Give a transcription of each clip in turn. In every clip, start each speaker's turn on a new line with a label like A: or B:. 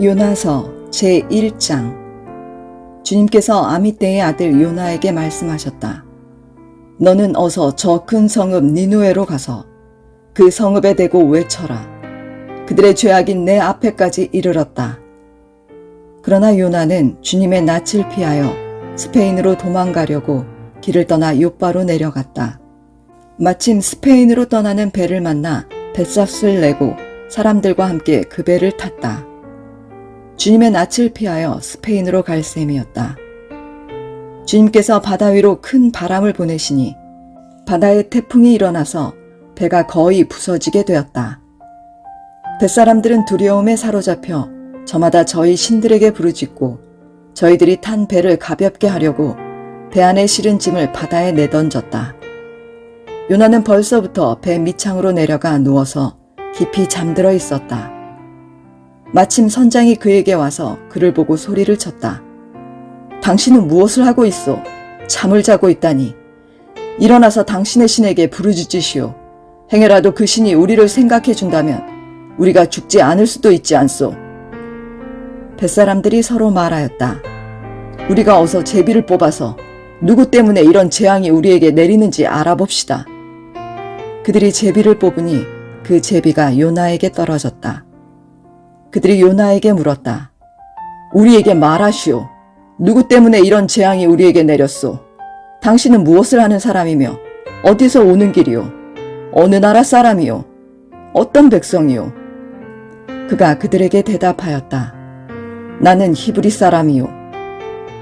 A: 요나서 제1장. 주님께서 아미떼의 아들 요나에게 말씀하셨다. 너는 어서 저 큰 성읍 니누에로 가서 그 성읍에 대고 외쳐라. 그들의 죄악인 내 앞에까지 이르렀다. 그러나 요나는 주님의 낯을 피하여 스페인으로 도망가려고 길을 떠나 요빠로 내려갔다. 마침 스페인으로 떠나는 배를 만나 뱃값을 내고 사람들과 함께 그 배를 탔다. 주님의 낯을 피하여 스페인으로 갈 셈이었다. 주님께서 바다 위로 큰 바람을 보내시니 바다에 태풍이 일어나서 배가 거의 부서지게 되었다. 뱃사람들은 두려움에 사로잡혀 저마다 저희 신들에게 부르짖고 저희들이 탄 배를 가볍게 하려고 배 안에 실은 짐을 바다에 내던졌다. 요나는 벌써부터 배 밑창으로 내려가 누워서 깊이 잠들어 있었다. 마침 선장이 그에게 와서 그를 보고 소리를 쳤다. 당신은 무엇을 하고 있소? 잠을 자고 있다니. 일어나서 당신의 신에게 부르짖으시오. 행여라도 그 신이 우리를 생각해 준다면 우리가 죽지 않을 수도 있지 않소. 뱃사람들이 서로 말하였다. 우리가 어서 제비를 뽑아서 누구 때문에 이런 재앙이 우리에게 내리는지 알아봅시다. 그들이 제비를 뽑으니 그 제비가 요나에게 떨어졌다. 그들이 요나에게 물었다. 우리에게 말하시오. 누구 때문에 이런 재앙이 우리에게 내렸소? 당신은 무엇을 하는 사람이며 어디서 오는 길이오? 어느 나라 사람이오? 어떤 백성이오? 그가 그들에게 대답하였다. 나는 히브리 사람이오.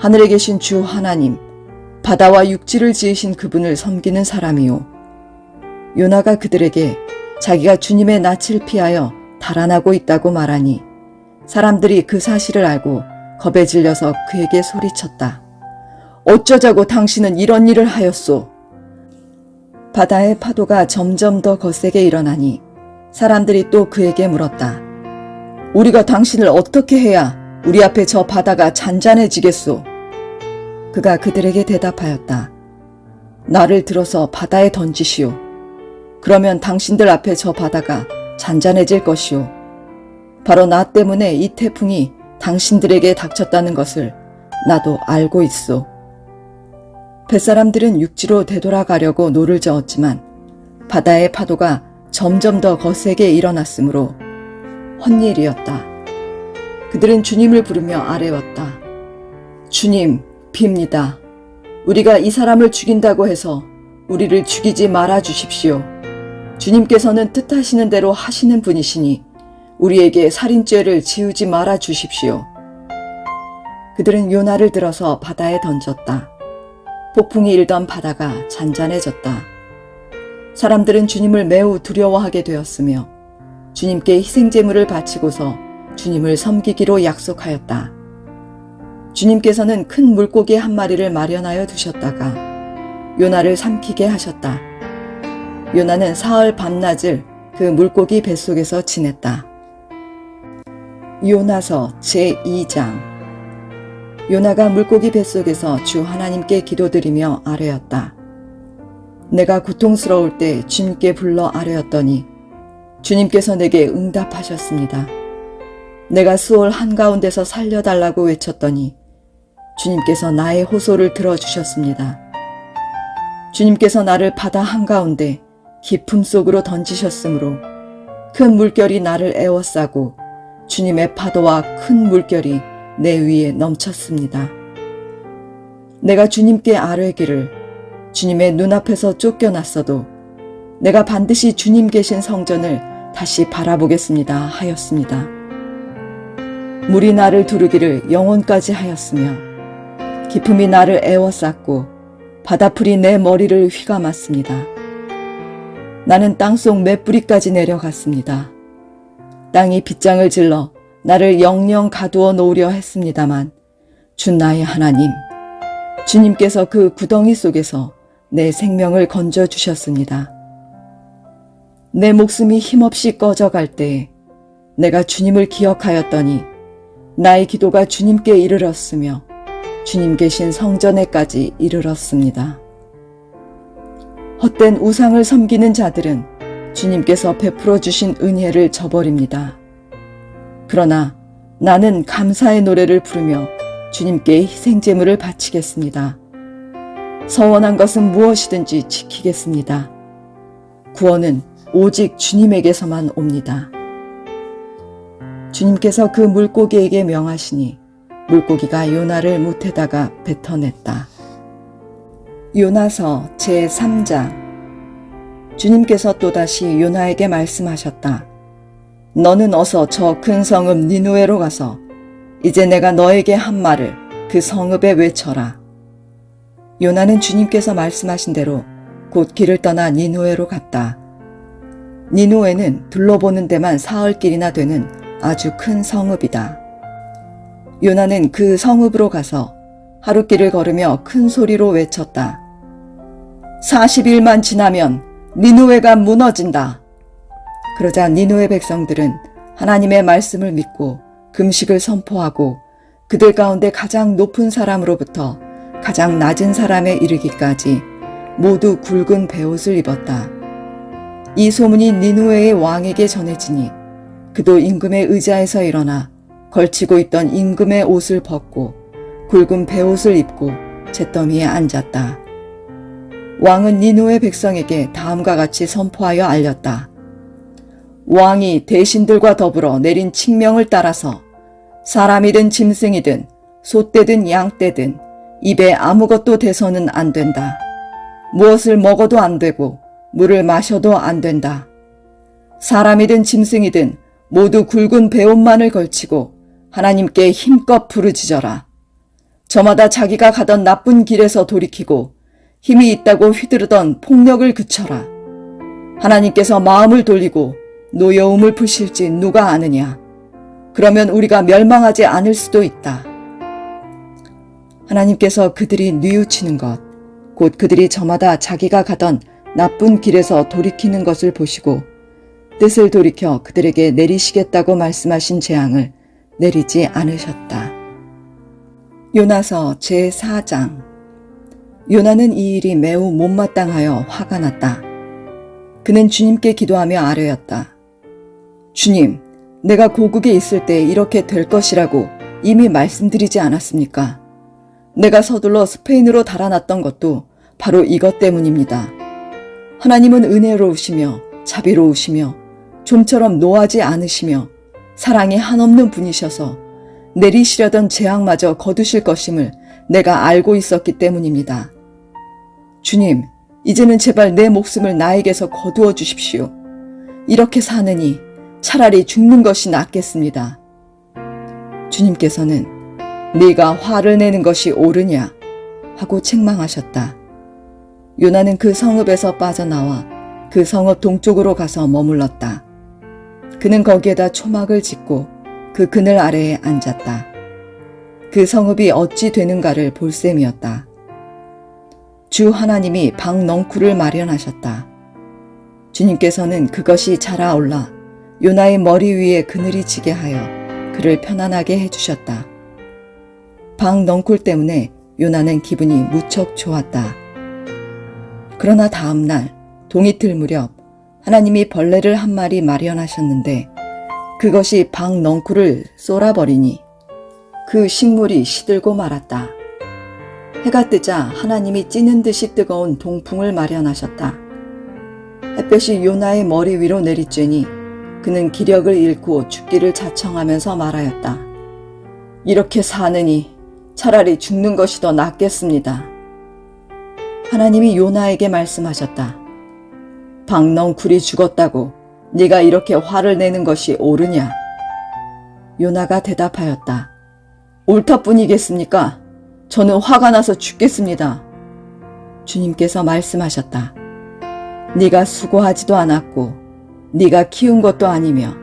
A: 하늘에 계신 주 하나님, 바다와 육지를 지으신 그분을 섬기는 사람이오. 요나가 그들에게 자기가 주님의 낯을 피하여 달아나고 있다고 말하니 사람들이 그 사실을 알고 겁에 질려서 그에게 소리쳤다. 어쩌자고 당신은 이런 일을 하였소? 바다의 파도가 점점 더 거세게 일어나니 사람들이 또 그에게 물었다. 우리가 당신을 어떻게 해야 우리 앞에 저 바다가 잔잔해지겠소? 그가 그들에게 대답하였다. 나를 들어서 바다에 던지시오. 그러면 당신들 앞에 저 바다가 잔잔해질 것이오. 바로 나 때문에 이 태풍이 당신들에게 닥쳤다는 것을 나도 알고 있소. 뱃사람들은 육지로 되돌아가려고 노를 저었지만 바다의 파도가 점점 더 거세게 일어났으므로 헛일이었다. 그들은 주님을 부르며 아뢰었다. 주님, 빕니다. 우리가 이 사람을 죽인다고 해서 우리를 죽이지 말아 주십시오. 주님께서는 뜻하시는 대로 하시는 분이시니 우리에게 살인죄를 지우지 말아 주십시오. 그들은 요나를 들어서 바다에 던졌다. 폭풍이 일던 바다가 잔잔해졌다. 사람들은 주님을 매우 두려워하게 되었으며 주님께 희생제물을 바치고서 주님을 섬기기로 약속하였다. 주님께서는 큰 물고기 한 마리를 마련하여 두셨다가 요나를 삼키게 하셨다. 요나는 사흘 밤낮을 그 물고기 뱃속에서 지냈다. 요나서 제2장. 요나가 물고기 뱃속에서 주 하나님께 기도드리며 아뢰었다. 내가 고통스러울 때 주님께 불러 아뢰었더니 주님께서 내게 응답하셨습니다. 내가 수월 한가운데서 살려달라고 외쳤더니 주님께서 나의 호소를 들어주셨습니다. 주님께서 나를 바다 한가운데 깊음 속으로 던지셨으므로 큰 물결이 나를 에워싸고 주님의 파도와 큰 물결이 내 위에 넘쳤습니다. 내가 주님께 아뢰기를 주님의 눈앞에서 쫓겨났어도 내가 반드시 주님 계신 성전을 다시 바라보겠습니다 하였습니다. 물이 나를 두르기를 영혼까지 하였으며 깊음이 나를 에워쌌고 바다풀이 내 머리를 휘감았습니다. 나는 땅속 맷뿌리까지 내려갔습니다. 땅이 빗장을 질러 나를 영영 가두어 놓으려 했습니다만 주 나의 하나님, 주님께서 그 구덩이 속에서 내 생명을 건져주셨습니다. 내 목숨이 힘없이 꺼져갈 때에 내가 주님을 기억하였더니 나의 기도가 주님께 이르렀으며 주님 계신 성전에까지 이르렀습니다. 헛된 우상을 섬기는 자들은 주님께서 베풀어 주신 은혜를 저버립니다. 그러나 나는 감사의 노래를 부르며 주님께 희생제물을 바치겠습니다. 서원한 것은 무엇이든지 지키겠습니다. 구원은 오직 주님에게서만 옵니다. 주님께서 그 물고기에게 명하시니 물고기가 요나를 못에다가 뱉어냈다. 요나서 제3장. 주님께서 또다시 요나에게 말씀하셨다. 너는 어서 저 큰 성읍 니누에로 가서 이제 내가 너에게 한 말을 그 성읍에 외쳐라. 요나는 주님께서 말씀하신 대로 곧 길을 떠나 니누에로 갔다. 니누에는 둘러보는 데만 사흘길이나 되는 아주 큰 성읍이다. 요나는 그 성읍으로 가서 하룻길을 걸으며 큰 소리로 외쳤다. 40일만 지나면 니누에가 무너진다. 그러자 니누에 백성들은 하나님의 말씀을 믿고 금식을 선포하고 그들 가운데 가장 높은 사람으로부터 가장 낮은 사람에 이르기까지 모두 굵은 베옷을 입었다. 이 소문이 니누에의 왕에게 전해지니 그도 임금의 의자에서 일어나 걸치고 있던 임금의 옷을 벗고 굵은 베옷을 입고 잿더미에 앉았다. 왕은 니누에 백성에게 다음과 같이 선포하여 알렸다. 왕이 대신들과 더불어 내린 칙명을 따라서 사람이든 짐승이든 소떼든 양떼든 입에 아무것도 대서는 안 된다. 무엇을 먹어도 안 되고 물을 마셔도 안 된다. 사람이든 짐승이든 모두 굵은 베옷만을 걸치고 하나님께 힘껏 부르짖어라. 저마다 자기가 가던 나쁜 길에서 돌이키고 힘이 있다고 휘두르던 폭력을 그쳐라. 하나님께서 마음을 돌리고 노여움을 푸실지 누가 아느냐. 그러면 우리가 멸망하지 않을 수도 있다. 하나님께서 그들이 뉘우치는 것, 곧 그들이 저마다 자기가 가던 나쁜 길에서 돌이키는 것을 보시고 뜻을 돌이켜 그들에게 내리시겠다고 말씀하신 재앙을 내리지 않으셨다. 요나서 제4장. 요나는 이 일이 매우 못마땅하여 화가 났다. 그는 주님께 기도하며 아뢰었다. 주님, 내가 고국에 있을 때 이렇게 될 것이라고 이미 말씀드리지 않았습니까? 내가 서둘러 스페인으로 달아났던 것도 바로 이것 때문입니다. 하나님은 은혜로우시며 자비로우시며 좀처럼 노하지 않으시며 사랑이 한없는 분이셔서 내리시려던 재앙마저 거두실 것임을 내가 알고 있었기 때문입니다. 주님, 이제는 제발 내 목숨을 나에게서 거두어 주십시오. 이렇게 사느니 차라리 죽는 것이 낫겠습니다. 주님께서는 네가 화를 내는 것이 옳으냐 하고 책망하셨다. 요나는 그 성읍에서 빠져나와 그 성읍 동쪽으로 가서 머물렀다. 그는 거기에다 초막을 짓고 그 그늘 아래에 앉았다. 그 성읍이 어찌 되는가를 볼 셈이었다. 주 하나님이 방넝쿨을 마련하셨다. 주님께서는 그것이 자라올라 요나의 머리 위에 그늘이 지게 하여 그를 편안하게 해주셨다. 방넝쿨 때문에 요나는 기분이 무척 좋았다. 그러나 다음 날 동이틀 무렵 하나님이 벌레를 한 마리 마련하셨는데 그것이 방넝쿨을 쏠아버리니 그 식물이 시들고 말았다. 해가 뜨자 하나님이 찌는 듯이 뜨거운 동풍을 마련하셨다. 햇볕이 요나의 머리 위로 내리쬐니 그는 기력을 잃고 죽기를 자청하면서 말하였다. 이렇게 사느니 차라리 죽는 것이 더 낫겠습니다. 하나님이 요나에게 말씀하셨다. 방넝쿨이 죽었다고 네가 이렇게 화를 내는 것이 옳으냐? 요나가 대답하였다. 옳다뿐이겠습니까? 저는 화가 나서 죽겠습니다. 주님께서 말씀하셨다. 네가 수고하지도 않았고 네가 키운 것도 아니며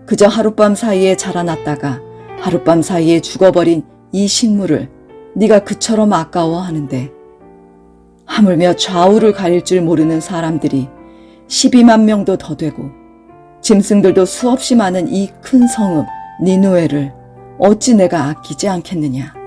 A: 그저 하룻밤 사이에 자라났다가 하룻밤 사이에 죽어버린 이 식물을 네가 그처럼 아까워하는데 하물며 좌우를 가릴 줄 모르는 사람들이 12만 명도 더 되고 짐승들도 수없이 많은 이 큰 성읍 니누에를 어찌 내가 아끼지 않겠느냐.